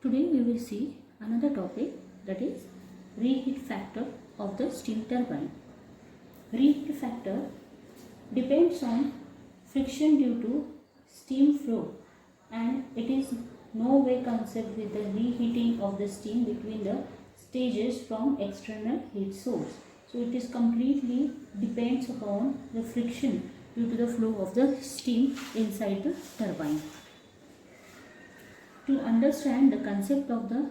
Today we will see another topic, that is reheat factor of the steam turbine. Reheat factor depends on friction due to steam flow, and it is no way concept with the reheating of the steam between the stages from external heat source. So it is completely depends upon the friction due to the flow of the steam inside the turbine. To understand the concept of the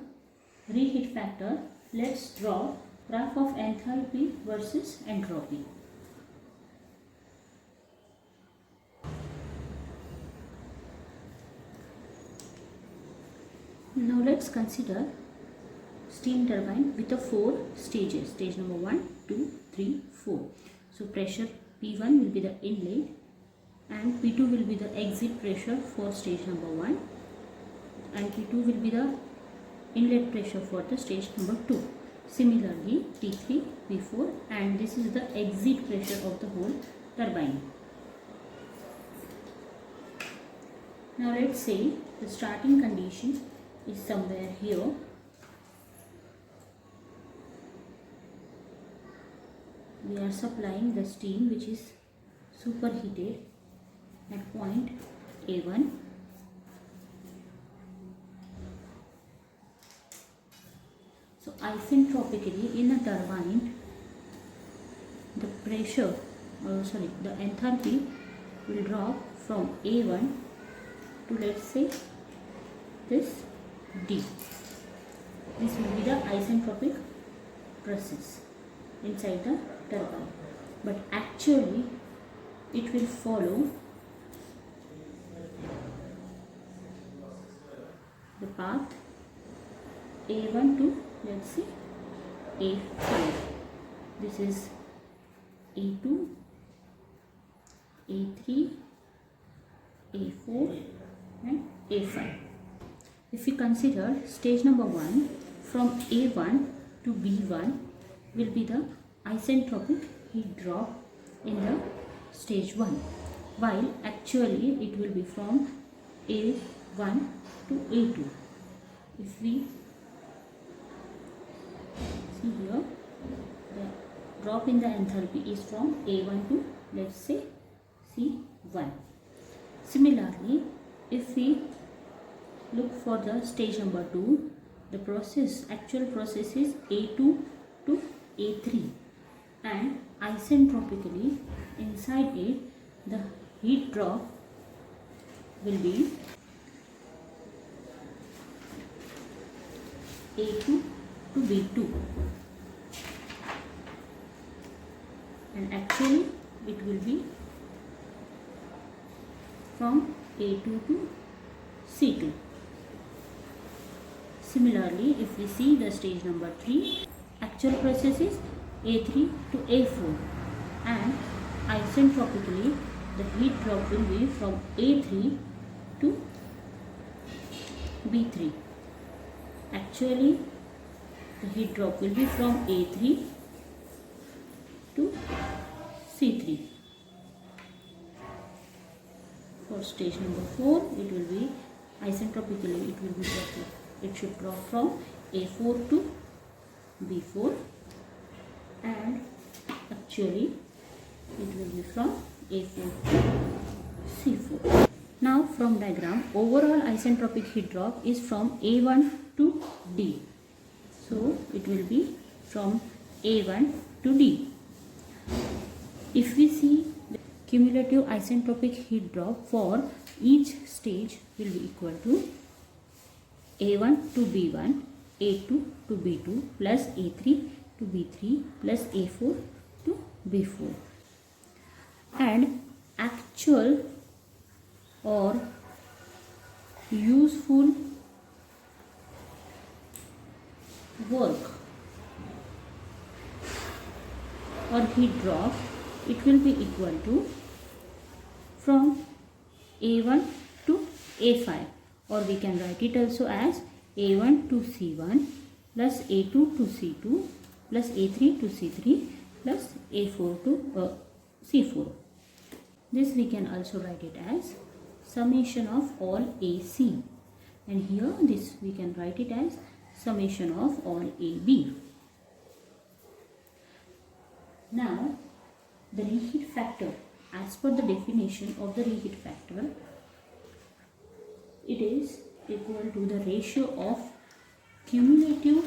reheat factor, let's draw graph of enthalpy versus entropy. Now let's consider steam turbine with the 4 stages. Stage number 1, 2, 3, 4. So pressure P1 will be the inlet and P2 will be the exit pressure for stage number 1, and P2 will be the inlet pressure for the stage number 2. Similarly T3, P4, and this is the exit pressure of the whole turbine. Now let's say the starting condition is somewhere here. We are supplying the steam which is superheated at point A1. So isentropically in a turbine, the pressure, the enthalpy will drop from A1 to, let's say, this D. This will be the isentropic process inside the turbine, but actually it will follow the path A1 to, let's say, A5. This is A2, A3, A4 and A5. If we consider stage number 1, from A1 to B1 will be the isentropic heat drop in the stage 1, while actually it will be from A1 to A2. If we see here, the drop in the enthalpy is from A1 to, let's say, C1. Similarly, if we look for the stage number 2, the actual process is A2 to A3, and isentropically inside it the heat drop will be A2 to B2, and actually it will be from A2 to C2. Similarly, if we see the stage number 3, actual process is A3 to A4, and isentropically the heat drop will be from A3 to B3. Actually the heat drop will be from A3 to C3. For stage number 4, it will be isentropically it should drop from A4 to B4, and actually it will be from A4 to C4. Now from diagram, overall isentropic heat drop is from A1 to D. So it will be from A1 to D. If we see the cumulative isentropic heat drop for each stage will be equal to A1 to B1, A2 to B2 plus A3 to B3 plus A4 to B4. And actual or useful work or heat drop, it will be equal to from A1 to A5, or we can write it also as A1 to C1 plus A2 to C2 plus A3 to C3 plus A4 to C4. This we can also write it as summation of all AC. and here this we can write it as summation of all AB. Now the reheat factor, as per the definition of the reheat factor, it is equal to the ratio of cumulative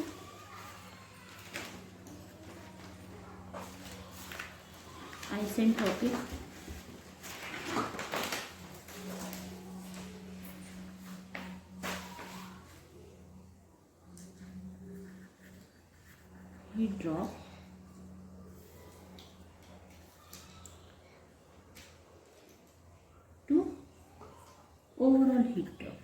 isentropic heat drop to overall heat drop.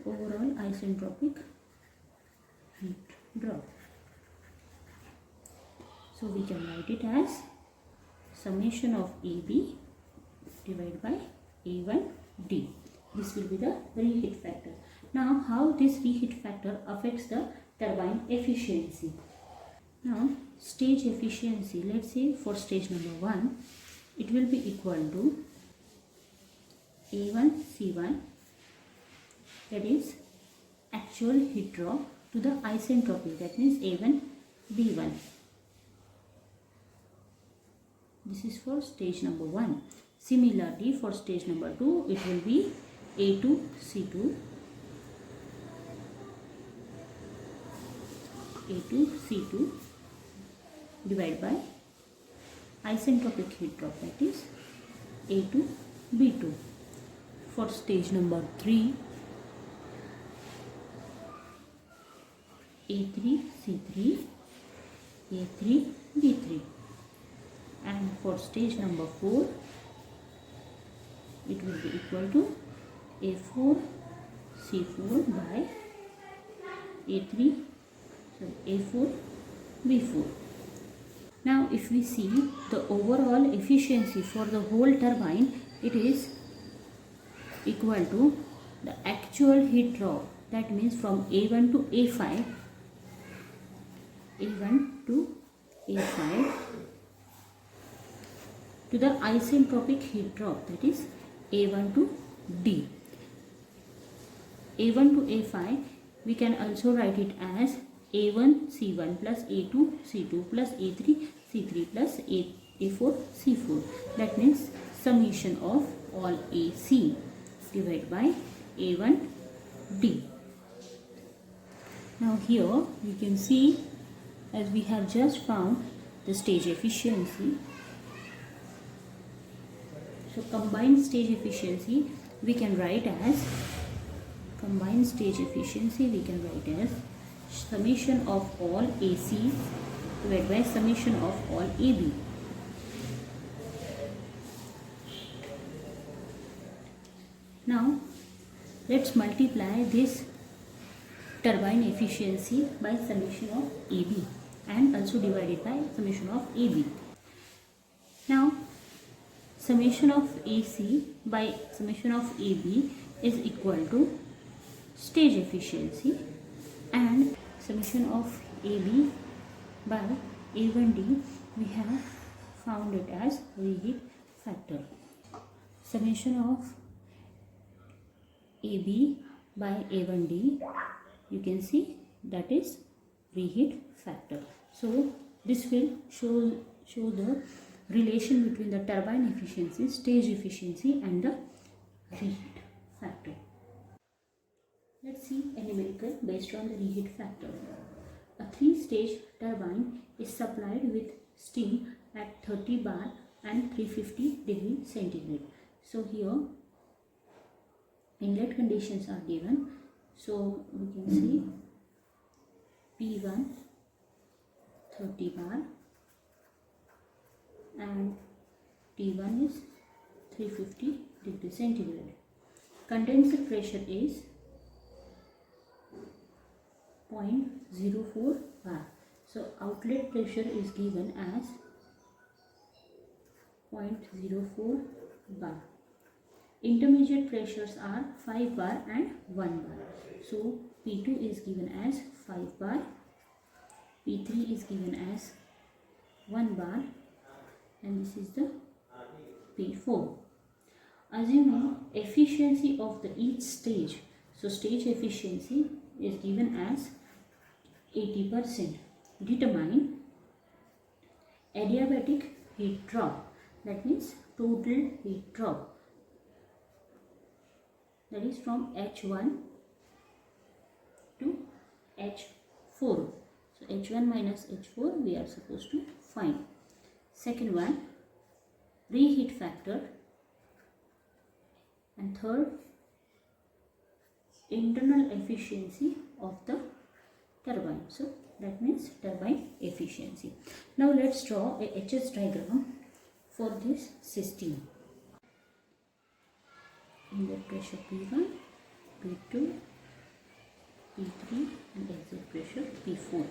Overall isentropic heat drop. So we can write it as summation of AB divided by A1D. This will be the reheat factor. Now how this reheat factor affects the turbine efficiency? Now stage efficiency, let's say for stage number 1, it will be equal to A1C1, that is actual heat drop, to the isentropy, that means A1B1. This is for stage number 1. Similarly for stage number 2, it will be A2C2, A2C2 divided by isentropic heat drop, that is A2B2. For stage number 3, A3C3, A3B3. And for stage number 4, it will be equal to A4C4 by A4B4. Now if we see the overall efficiency for the whole turbine, it is equal to the actual heat drop, that means from A1 to A5, to the isentropic heat drop, that is A1 to D. A1 to A5 we can also write it as A1C1 plus A2C2 plus A3C3 plus A4C4. That means summation of all AC divided by A1D. Now here we can see, as we have just found the stage efficiency. So combined stage efficiency we can write as summation of all AC divided by summation of all AB. Now let's multiply this turbine efficiency by summation of AB and also divide it by summation of AB. Now summation of AC by summation of AB is equal to stage efficiency, and summation of AB by A1D we have found it as reheat factor. Summation of AB by A1D, you can see that is reheat factor. So this will show the relation between the turbine efficiency, stage efficiency and the reheat factor. Let's see a numerical based on the reheat factor. A 3-stage turbine is supplied with steam at 30 bar and 350 degree centigrade. So here inlet conditions are given. So we can see P1 30 bar and T1 is 350 degree centigrade. Condenser pressure is 0.04 bar. So outlet pressure is given as 0.04 bar. Intermediate pressures are 5 bar and 1 bar. So P2 is given as 5 bar, P3 is given as 1 bar, and this is the P4. Assuming efficiency of the each stage, so stage efficiency is given as 80%. Determine adiabatic heat drop, that means total heat drop, that is from H1 to H4. So H1 minus H4 we are supposed to find. Second one, reheat factor, and third, internal efficiency of the turbine. So that means turbine efficiency. Now let's draw a HS diagram for this system. Inlet pressure P1, P2, P3 and exit pressure P4.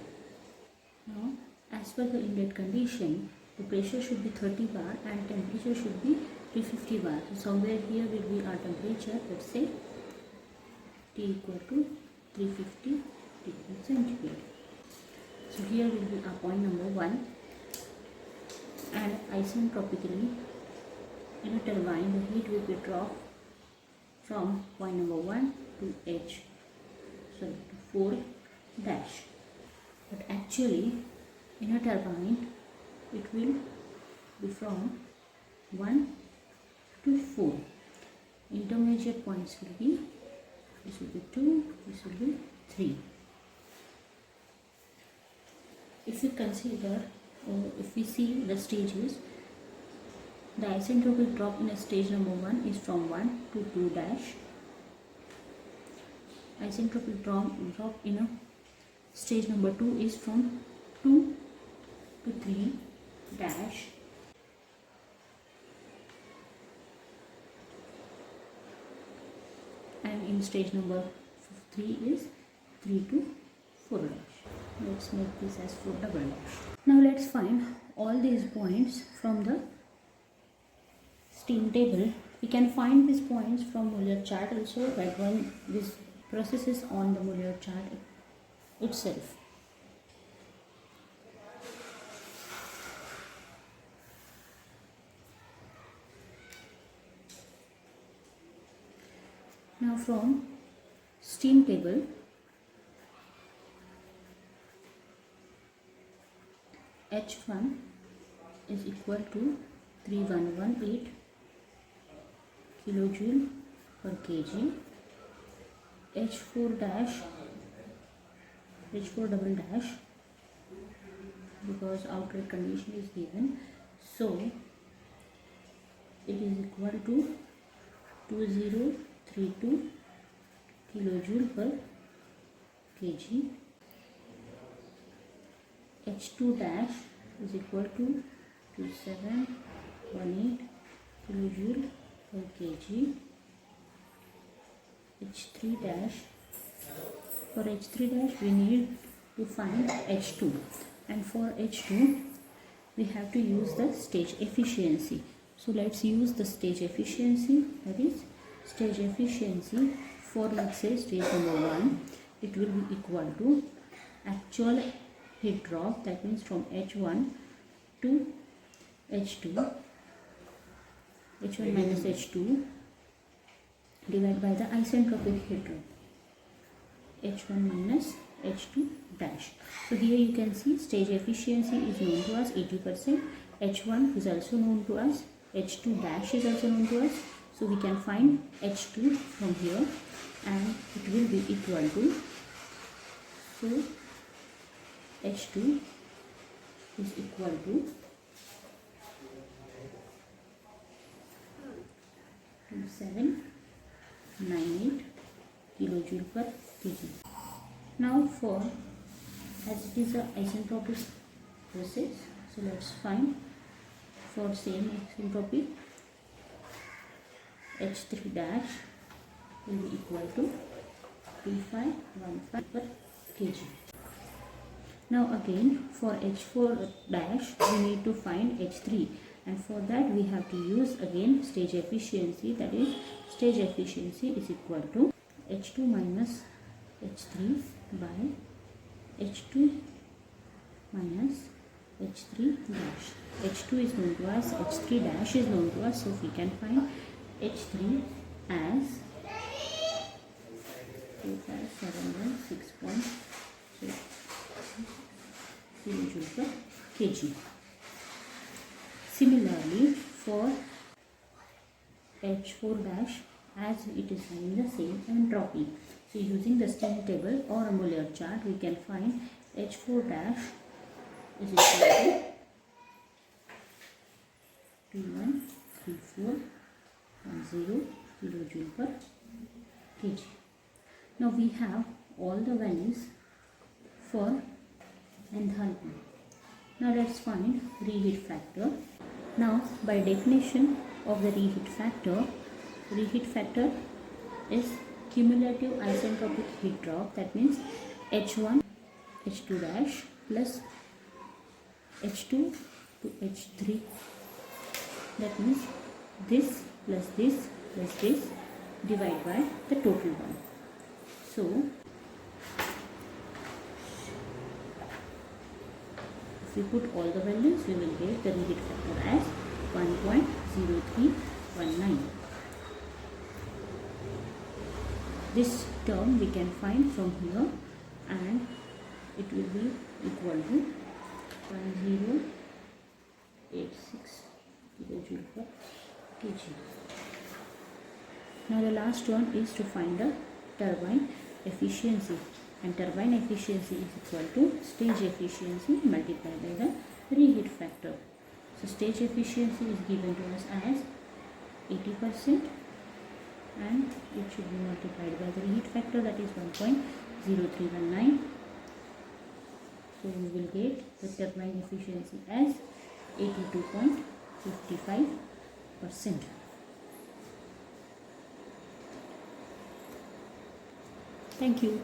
Now as per the inlet condition, the pressure should be 30 bar and temperature should be 350 bar. So somewhere here will be our temperature, let's say T equal to 350 degrees centigrade. So here will be our point number 1, and isentropically in a turbine the heat will be dropped from point number 1 to to 4 dash. But actually in a turbine it will be from 1 to 4. Intermediate points will be, this will be 2, this will be 3. If you consider, if we see the stages, the isentropic drop in a stage number 1 is from 1 to 2 dash. Isentropic drop in a stage number 2 is from 2 to 3 dash. And in stage number 3 is 3 to 4 dash. Let's make this as 4 double dash. Now let's find all these points from the steam table. We can find these points from molar chart also, right, when this process is on the molar chart itself. Now from steam table, H1 is equal to 3118 kilojoule per kg. H4 double dash, because outlet condition is given, so it is equal to 2032 kilojoule per kg. H2 dash is equal to 2718 kilojoule per kg. H3 dash, for H3 dash we need to find H2, and for H2 we have to use the stage efficiency. So let's use the stage efficiency, that is stage efficiency for, let's say, stage number 1, it will be equal to actual heat drop, that means from H1 to H2, H1 minus H2 divided by the isentropic heat drop, H1 minus H2 dash. So here you can see stage efficiency is known to us 80%, H1 is also known to us, H2 dash is also known to us. So we can find H2 from here, and it will be equal to, so H2 is equal to 2798 kilojoule per kg. Now for, as it is a isentropic process, so let's find for same isentropy, H3 dash will be equal to 3515 per kg. Now again for H4 dash we need to find H3, and for that we have to use again stage efficiency, that is stage efficiency is equal to H2 minus H3 by H2 minus H3 dash. H2 is known to us, H3 dash is known to us, so we can find H3 as 2571.6 kilojoule per kg. Similarly, for H4 dash, as it is having the same entropy, so using the Stein table or a molar chart, we can find H4 dash is equal to 213410 kilojoule per kg. Now we have all the values for enthalpy. Now let's find reheat factor. Now by definition of the reheat factor is cumulative isentropic heat drop, that means H1 H2 dash plus H2 to H3, that means this plus this plus this divided by the total one. So if we put all the values, we will get the reheat factor as 1.0319. This term we can find from here, and it will be equal to 1086 kilojoule per kg. Now the last one is to find the turbine efficiency, and turbine efficiency is equal to stage efficiency multiplied by the reheat factor. So stage efficiency is given to us as 80%, and it should be multiplied by the reheat factor, that is 1.0319. So we will get the turbine efficiency as 82.55%. Thank you.